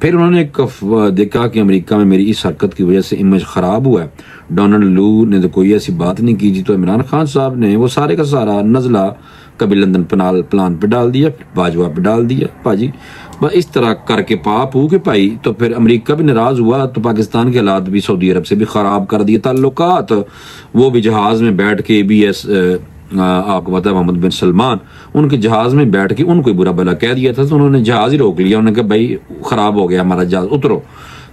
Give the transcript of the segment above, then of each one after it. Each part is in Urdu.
پھر انہوں نے دیکھا کہ امریکہ میں میری اس حرکت کی وجہ سے امیج خراب ہوا ہے، ڈونلڈ لو نے تو کوئی ایسی بات نہیں کی جی، تو عمران خان صاحب نے وہ سارے کا سارا نزلہ کبھی لندن پلان پہ ڈال دیا، پھر باجوہ پہ ڈال دیا باجی، بس اس طرح کر کے پاپ ہو کے پائی، تو پھر امریکہ بھی ناراض ہوا تو پاکستان کے حالات بھی سعودی عرب سے بھی خراب کر دیے تعلقات، وہ بھی جہاز میں بیٹھ کے BS آپ کو پتا ہے محمد بن سلمان ان کے جہاز میں بیٹھ کے ان کو برا بلا کہہ دیا تھا، تو انہوں نے جہاز ہی روک لیا، انہوں نے کہا بھائی خراب ہو گیا ہمارا جہاز، اترو۔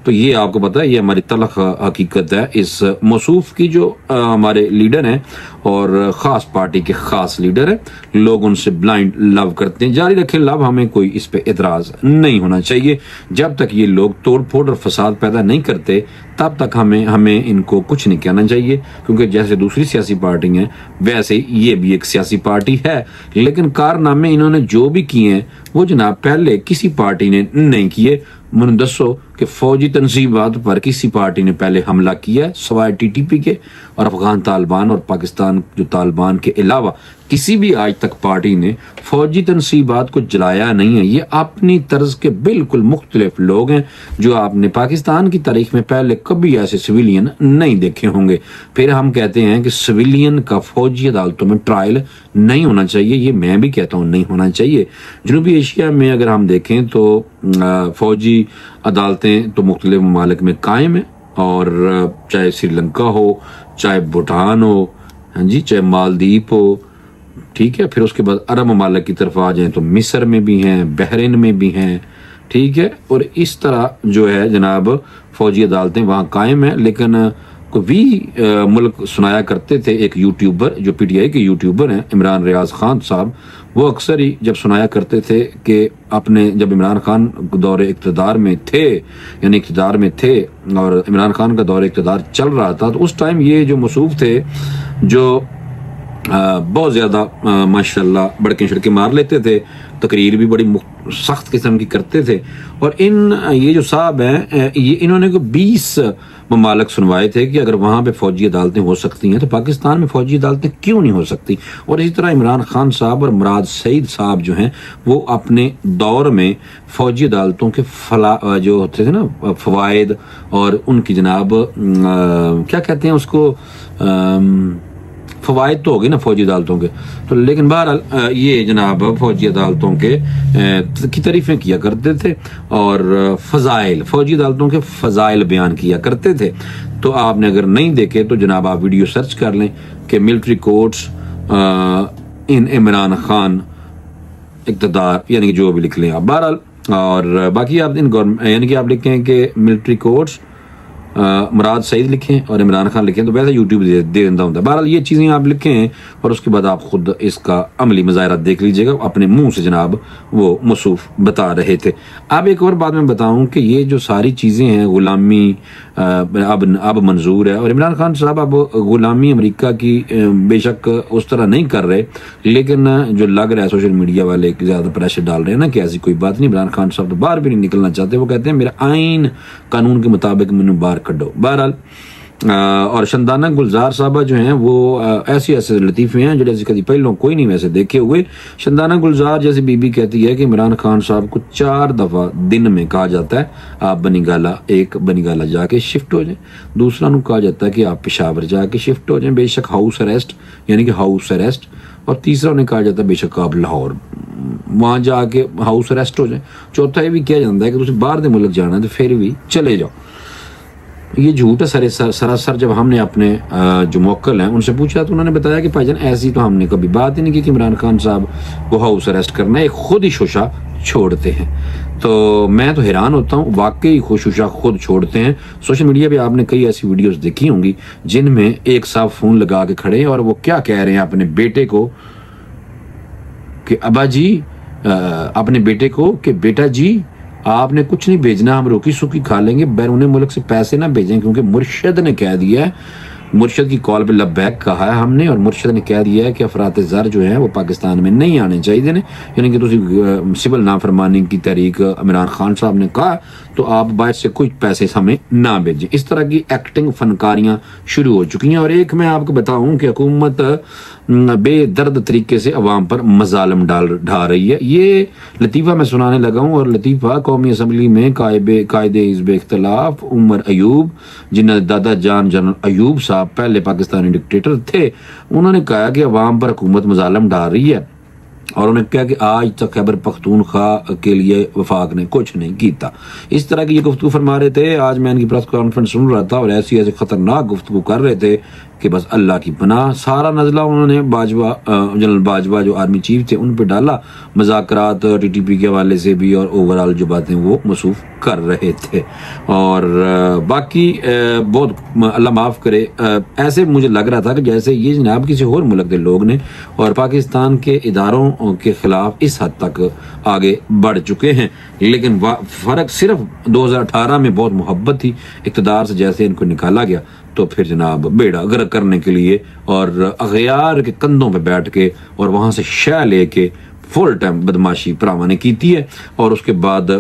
تو یہ آپ کو پتا ہے یہ ہماری تلخ حقیقت ہے اس موصوف کی، جو ہمارے لیڈر ہیں اور خاص پارٹی کے خاص لیڈر ہیں، لوگ ان سے بلائنڈ لو کرتے ہیں، جاری رکھیں لو، ہمیں کوئی اس پہ اعتراض نہیں ہونا چاہیے، جب تک یہ لوگ توڑ پھوڑ اور فساد پیدا نہیں کرتے تب تک ہمیں ان کو کچھ نہیں کہنا چاہیے، کیونکہ جیسے دوسری سیاسی پارٹی ہیں ویسے یہ بھی ایک سیاسی پارٹی ہے، لیکن کارنامے انہوں نے جو بھی کیے ہیں وہ جناب پہلے کسی پارٹی نے نہیں کیے۔ من دسو کہ فوجی تنصیبات پر کسی پارٹی نے پہلے حملہ کیا ہے سوائے TTP کے اور افغان طالبان اور پاکستان جو طالبان کے علاوہ کسی بھی آج تک پارٹی نے فوجی تنصیبات کو جلایا نہیں ہے۔ یہ اپنی طرز کے بالکل مختلف لوگ ہیں جو آپ نے پاکستان کی تاریخ میں پہلے کبھی ایسے سویلین نہیں دیکھے ہوں گے۔ پھر ہم کہتے ہیں کہ سویلین کا فوجی عدالتوں میں ٹرائل نہیں ہونا چاہیے، یہ میں بھی کہتا ہوں نہیں ہونا چاہیے۔ جنوبی ایشیا میں اگر ہم دیکھیں تو فوجی عدالتیں تو مختلف ممالک میں قائم ہیں، اور چاہے سری لنکا ہو، چاہے بھوٹان ہو، ہاں جی، چاہے مالدیپ ہو، ٹھیک ہے، پھر اس کے بعد عرب ممالک کی طرف آ جائیں تو مصر میں بھی ہیں، بحرین میں بھی ہیں، ٹھیک ہے، اور اس طرح جو ہے جناب فوجی عدالتیں وہاں قائم ہیں۔ لیکن کوئی ملک سنایا کرتے تھے ایک یوٹیوبر جو PTI کے یوٹیوبر ہیں عمران ریاض خان صاحب، وہ اکثر ہی جب سنایا کرتے تھے کہ جب عمران خان دور اقتدار میں تھے، یعنی اقتدار میں تھے اور عمران خان کا دور اقتدار چل رہا تھا، تو اس ٹائم یہ جو موصوف تھے جو بہت زیادہ ماشاءاللہ بڑکیں شڑکیں مار لیتے تھے، تقریر بھی بڑی سخت قسم کی کرتے تھے، اور یہ جو صاحب ہیں انہوں نے 20 ممالک سنوائے تھے کہ اگر وہاں پہ فوجی عدالتیں ہو سکتی ہیں تو پاکستان میں فوجی عدالتیں کیوں نہیں ہو سکتی۔ اور اسی طرح عمران خان صاحب اور مراد سعید صاحب جو ہیں وہ اپنے دور میں فوجی عدالتوں کے جو ہوتے تھے نا فوائد اور ان کی جناب کیا کہتے ہیں اس کو، فوائد تو ہوگی نا فوجی عدالتوں کے، تو لیکن بہرحال یہ جناب فوجی عدالتوں کی تعریفیں کیا کرتے تھے اور فضائل، فوجی عدالتوں کے فضائل بیان کیا کرتے تھے۔ تو آپ نے اگر نہیں دیکھے تو جناب آپ ویڈیو سرچ کر لیں کہ ملٹری کورٹس ان عمران خان اقتدار، یعنی کہ جو بھی لکھ لیں آپ بہرحال، اور باقی آپ یعنی کہ آپ لکھیں کہ ملٹری کورٹس مراد سعید لکھیں اور عمران خان لکھیں تو ویسے یوٹیوب دے دینا ہوتا ہے۔ بہرحال یہ چیزیں آپ لکھیں اور اس کے بعد آپ خود اس کا عملی مظاہرہ دیکھ لیجئے گا، اپنے منہ سے جناب وہ موصوف بتا رہے تھے۔ اب ایک اور بات میں بتاؤں کہ یہ جو ساری چیزیں ہیں غلامی اب منظور ہے، اور عمران خان صاحب اب غلامی امریکہ کی بے شک اس طرح نہیں کر رہے، لیکن جو لگ رہا ہے سوشل میڈیا والے زیادہ پریشر ڈال رہے ہیں نا کہ ایسی کوئی بات نہیں، عمران خان صاحب تو باہر بھی نہیں نکلنا چاہتے، وہ کہتے ہیں میرا آئین قانون کے مطابق مجھے باہر کڈو۔ بہرحال اور شندانہ گلزار صاحبہ جو ہیں وہ ایسے لطیفے ہیں جو جیسے کبھی پہلوں کوئی نہیں ویسے دیکھے ہوئے۔ شندانہ گلزار جیسے بی بی کہتی ہے کہ عمران خان صاحب کو 4 دفعہ دن میں کہا جاتا ہے آپ بنی گالا جا کے شفٹ ہو جائیں، دوسرا نو کہا جاتا ہے کہ آپ پشاور جا کے شفٹ ہو جائیں، بے شک ہاؤس اریسٹ یعنی کہ ہاؤس اریسٹ، اور تیسرا انہیں کہا جاتا ہے بے شک آپ لاہور وہاں جا کے ہاؤس اریسٹ ہو جائیں، چوتھا یہ بھی کیا جاتا ہے کہ تسی باہر دے ملک جانا ہے تو پھر بھی چلے جاؤ۔ یہ جھوٹ ہے سراسر۔ جب ہم نے اپنے جو موکل ہیں ان سے پوچھا تو انہوں نے بتایا کہ بھائی جان ایسی تو ہم نے کبھی بات ہی نہیں کی کہ عمران خان صاحب کو ہاؤس اریسٹ کرنا ہے، خود ہی شوشہ چھوڑتے ہیں۔ تو میں تو حیران ہوتا ہوں، واقعی شوشہ خود چھوڑتے ہیں۔ سوشل میڈیا پہ آپ نے کئی ایسی ویڈیوز دیکھی ہوں گی جن میں ایک صاحب فون لگا کے کھڑے ہیں اور وہ کیا کہہ رہے ہیں اپنے بیٹے کو کہ ابا جی، اپنے بیٹے کو کہ بیٹا جی آپ نے کچھ نہیں بھیجنا، ہم روکی سوکی کھا لیں گے، بیرون ملک سے پیسے نہ بھیجیں، کیونکہ مرشد نے کہہ دیا ہے، مرشد کی کال پہ لبیک کہا ہے ہم نے، اور مرشد نے کہہ دیا ہے کہ افراط زر جو ہیں وہ پاکستان میں نہیں آنے چاہیے، یعنی کہ تسی سول نافرمانی کی تحریک عمران خان صاحب نے کہا تو آپ باعث سے کچھ پیسے ہمیں نہ بھیجیں۔ اس طرح کی ایکٹنگ فنکاریاں شروع ہو چکی ہیں۔ اور ایک میں آپ کو بتاؤں کہ حکومت بے درد طریقے سے عوام پر مظالم ڈھا رہی ہے. یہ لطیفہ میں سنانے لگا ہوں، اور لطیفہ قومی اسمبلی میں قائد حزب اختلاف عمر ایوب، جنہیں دادا جان جنرل ایوب صاحب پہلے پاکستانی ڈکٹیٹر تھے، انہوں نے کہا کہ عوام پر حکومت مظالم ڈھا رہی ہے، اور انہوں نے کہا کہ آج تک خیبر پختونخوا کے لیے وفاق نے کچھ نہیں کیتا. اس طرح کی یہ گفتگو فرما رہے تھے. آج میں ان کی پریس کانفرنس سن رہا تھا، اور ایسی خطرناک گفتگو کر رہے تھے کہ بس اللہ کی پناہ. سارا نزلہ انہوں نے جنرل باجوہ جو آرمی چیف تھے ان پہ ڈالا، مذاکرات ٹی ٹی پی کے حوالے سے بھی، اور اوورال جو باتیں وہ موصوف کر رہے تھے. اور باقی بہت اللہ معاف کرے، ایسے مجھے لگ رہا تھا کہ جیسے یہ جناب کسی اور ملک کے لوگ نے، اور پاکستان کے اداروں کے خلاف اس حد تک آگے بڑھ چکے ہیں. لیکن فرق صرف 2018 میں بہت محبت تھی، اقتدار سے جیسے ان کو نکالا گیا تو پھر جناب بیڑا غرق کرنے کے لیے اور اغیار کے کندھوں پہ بیٹھ کے اور وہاں سے شہ لے کے فل ٹائم بدماشی پراوا نے کیتی ہے. اور اس کے بعد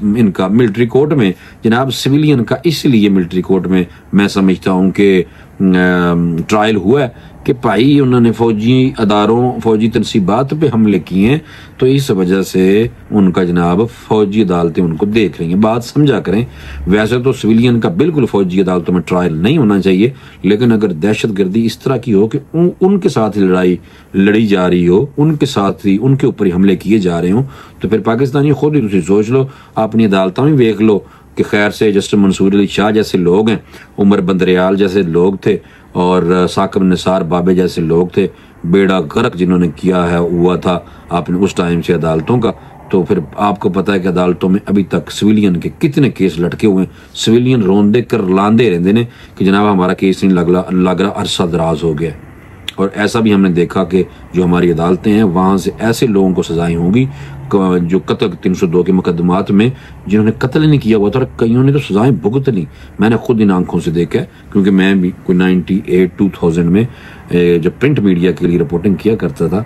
ان کا ملٹری کورٹ میں جناب سویلین کا اس لیے ملٹری کورٹ میں میں سمجھتا ہوں کہ ٹرائل ہوا ہے کہ بھائی انہوں نے فوجی اداروں، فوجی تنصیبات پہ حملے کیے ہیں، تو اس وجہ سے ان کا جناب فوجی عدالتیں ان کو دیکھ رہی ہیں. بات سمجھا کریں، ویسے تو سویلین کا بالکل فوجی عدالتوں میں ٹرائل نہیں ہونا چاہیے، لیکن اگر دہشت گردی اس طرح کی ہو کہ ان کے ساتھ لڑائی لڑی جا رہی ہو، ان کے ساتھ ہی ان کے اوپر ہی حملے کیے جا رہے ہوں، تو پھر پاکستانی خود ہی تسی سوچ لو، اپنی عدالتوں میں دیکھ لو کہ خیر سے جسٹس منصور علی شاہ جیسے لوگ ہیں، عمر بندریال جیسے لوگ تھے، اور ثاقب نثار بابے جیسے لوگ تھے، بیڑا غرق جنہوں نے کیا ہے ہوا تھا آپ نے اس ٹائم سے عدالتوں کا. تو پھر آپ کو پتہ ہے کہ عدالتوں میں ابھی تک سویلین کے کتنے کیس لٹکے ہوئے ہیں. سویلین روندے کر لاندے رہتے ہیں کہ جناب ہمارا کیس نہیں لگ رہا، عرصہ دراز ہو گیا. اور ایسا بھی ہم نے دیکھا کہ جو ہماری عدالتیں ہیں وہاں سے ایسے لوگوں کو سزائیں ہوں گی جو قتل 302 کے مقدمات میں جنہوں نے قتل نہیں کیا ہوا تھا، اور کئیوں نے تو سزائیں بھگت لی. میں نے خود ان آنکھوں سے دیکھا ہے، کیونکہ میں بھی کوئی 98-2000 میں جب پرنٹ میڈیا کے لیے رپورٹنگ کیا کرتا تھا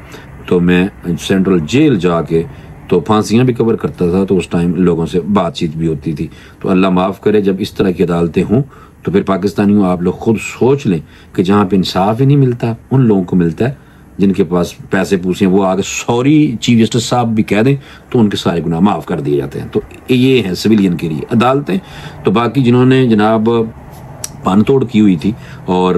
تو میں سینٹرل جیل جا کے تو پھانسیاں بھی کور کرتا تھا، تو اس ٹائم لوگوں سے بات چیت بھی ہوتی تھی. تو اللہ معاف کرے، جب اس طرح کی عدالتیں ہوں تو پھر پاکستانیوں آپ لوگ خود سوچ لیں کہ جہاں پہ انصاف ہی نہیں ملتا ان لوگوں کو ملتا ہے جن کے پاس پیسے پوسے ہیں، وہ آگے سوری چیف جسٹس صاحب بھی کہہ دیں تو ان کے سارے گناہ معاف کر دیے جاتے ہیں. تو یہ ہیں سویلین کے لیے عدالتیں. تو باقی جنہوں نے جناب پان توڑ کی ہوئی تھی اور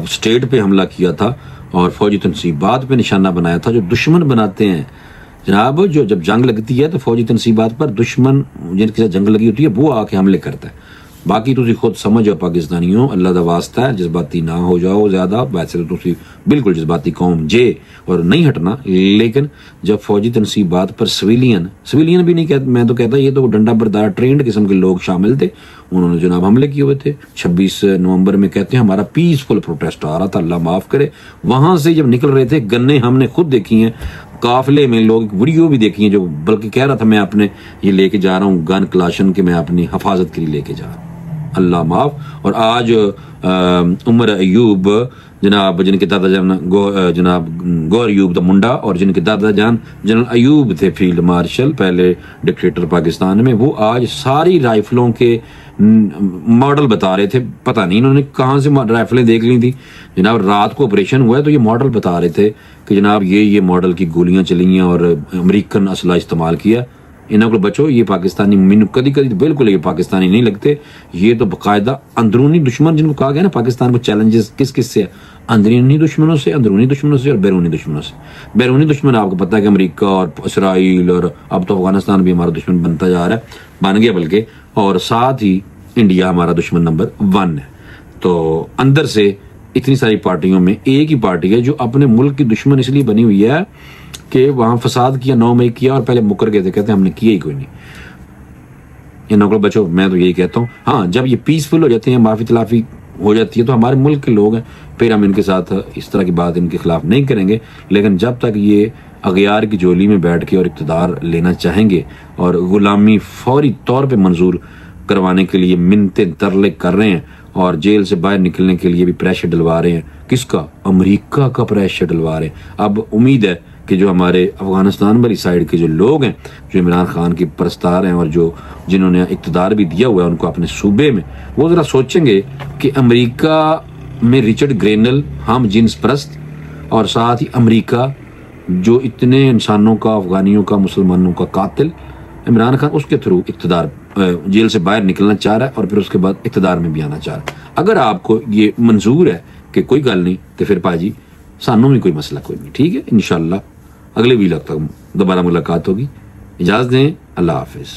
اسٹیٹ پہ حملہ کیا تھا اور فوجی تنصیبات پہ نشانہ بنایا تھا، جو دشمن بناتے ہیں جناب، جو جب جنگ لگتی ہے تو فوجی تنصیبات پر دشمن جن کے ساتھ جنگ لگی ہوتی ہے وہ آ کے حملے کرتا ہے. باقی تسی خود سمجھو پاکستانیوں، اللہ دا واسطہ ہے جذباتی نہ ہو جاؤ زیادہ. ویسے تو تسی بالکل جذباتی قوم جے اور نہیں ہٹنا، لیکن جب فوجی تنصیبات پر سویلین بھی نہیں کہتا، میں تو کہتا یہ تو ڈنڈا بردار ٹرینڈ قسم کے لوگ شامل تھے، انہوں نے جناب حملے کیے ہوئے تھے. 26 نومبر میں کہتے ہیں ہمارا پیسفل پروٹیسٹ آ رہا تھا، اللہ معاف کرے، وہاں سے جب نکل رہے تھے گنے ہم نے خود دیکھی ہیں، قافلے میں لوگ ویڈیو بھی دیکھی ہیں، جو بلکہ کہہ رہا تھا میں اپنے یہ لے کے جا رہا ہوں گن کلاشن کہ میں اپنی حفاظت کے لیے لے کے جا رہا ہوں. اللہ معاف. اور آج عمر ایوب جناب، جن کے دادا جان جناب گور ایوب دا منڈا، اور جن کے دادا جان جنرل ایوب تھے فیلڈ مارشل پہلے ڈکٹیٹر پاکستان میں، وہ آج ساری رائفلوں کے ماڈل بتا رہے تھے. پتہ نہیں انہوں نے کہاں سے رائفلیں دیکھ لی تھی جناب. رات کو آپریشن ہوا ہے تو یہ ماڈل بتا رہے تھے کہ جناب یہ ماڈل کی گولیاں چلی ہیں اور امریکن اسلحہ استعمال کیا. انہوں کو بچو، یہ پاکستانی مینو کدی بالکل یہ پاکستانی نہیں لگتے. یہ تو باقاعدہ اندرونی دشمن، جن کو کہا گیا نا پاکستان کو چیلنجز کس سے، اندرونی دشمنوں سے اور بیرونی دشمنوں سے. بیرونی دشمن آپ کو پتہ ہے کہ امریکہ اور اسرائیل، اور اب تو افغانستان بھی ہمارا دشمن بنتا جا رہا ہے، بن گیا بلکہ، اور ساتھ ہی انڈیا ہمارا دشمن نمبر 1 ہے. تو اندر سے اتنی ساری پارٹیوں میں ایک ہی پارٹی ہے جو اپنے ملک کی دشمن اس لیے بنی ہوئی ہے کہ وہاں فساد کیا، 9 مئی کیا اور پہلے مکر گئے تھے، کہتے ہیں ہم نے کیا ہی کوئی نہیں. ان نوکر بچو، میں تو یہی کہتا ہوں، ہاں جب یہ پیسفل ہو جاتے ہیں، معافی تلافی ہو جاتی ہے تو ہمارے ملک کے لوگ ہیں، پھر ہم ان کے ساتھ اس طرح کی بات ان کے خلاف نہیں کریں گے. لیکن جب تک یہ اغیار کی جولی میں بیٹھ کے اور اقتدار لینا چاہیں گے اور غلامی فوری طور پہ منظور کروانے کے لیے منتیں ترلے کر رہے ہیں اور جیل سے باہر نکلنے کے لیے بھی پریشر ڈلوا رہے ہیں، کس کا؟ امریکہ کا پریشر ڈلوا رہے ہیں. اب امید ہے کہ جو ہمارے افغانستان والی سائڈ کے جو لوگ ہیں، جو عمران خان کی پرستار ہیں اور جنہوں نے اقتدار بھی دیا ہوا ہے ان کو اپنے صوبے میں، وہ ذرا سوچیں گے کہ امریکہ میں رچرڈ گرینل ہم جنس پرست اور ساتھ ہی امریکہ جو اتنے انسانوں کا، افغانیوں کا، مسلمانوں کا قاتل، عمران خان اس کے تھرو اقتدار جیل سے باہر نکلنا چاہ رہا ہے اور پھر اس کے بعد اقتدار میں بھی آنا چاہ رہا ہے۔ اگر آپ کو یہ منظور ہے کہ کوئی گل نہیں تو پھر پاجی سانوں بھی کوئی مسئلہ کوئی نہیں، ٹھیک ہے، انشاءاللہ اگلے ویلاگ تک دوبارہ ملاقات ہوگی۔ اجازت دیں، اللہ حافظ۔